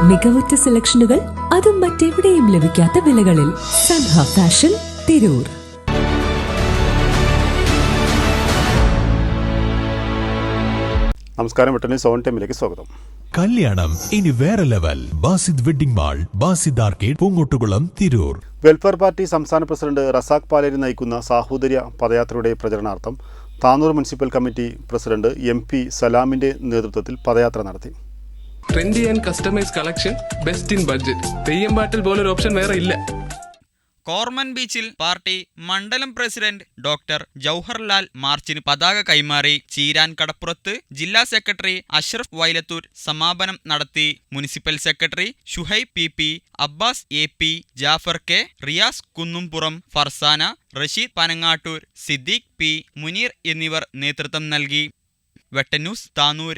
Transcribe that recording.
മികവുറ്റ സെലക്ഷനുകൾ, അതും മറ്റെവിടെയും ലഭിക്കാത്ത വിലകളിൽ. സൻഹ ഫാഷൻ, തിരൂർ. നമസ്കാരം. വെട്ടണി സോൺ ടൈമിലേക്ക് സ്വാഗതം. കല്യാണം ഇനി വേറെ level. Basid wedding mall, Basid arcade, Poongottukulam, Tirur. Welfare party സംസ്ഥാന പ്രസിഡന്റ് റസാഖ് പാലേരി നയിക്കുന്ന സാഹോദര്യ പദയാത്രയുടെ പ്രചരണാർത്ഥം Tanur municipal committee president MP സലാമിന്റെ നേതൃത്വത്തിൽ പദയാത്ര നടത്തി. Trendy and customise collection, best in budget. Theyyam പാട്ടിൽ പോലൊരു ഓപ്ഷൻ വേറെ ഇല്ല. കോർമൻ ബീച്ചിൽ പാർട്ടി മണ്ഡലം പ്രസിഡന്റ് ഡോക്ടർ ജൗഹർലാൽ മാർച്ചിന് പതാക കൈമാറി. ചീരാൻ കടപ്പുറത്ത് ജില്ലാ സെക്രട്ടറി അഷ്റഫ് വൈലത്തൂർ സമാപനം നടത്തി. Municipal secretary Shuhaib PP, Abbas AP, Jafar K, Riyas Kunnumpuram, Farzana, Rasheed Panangattur, Siddique P, Muneer എന്നിവർ നേതൃത്വം നൽകി. വെട്ടന്യൂസ്, താനൂർ.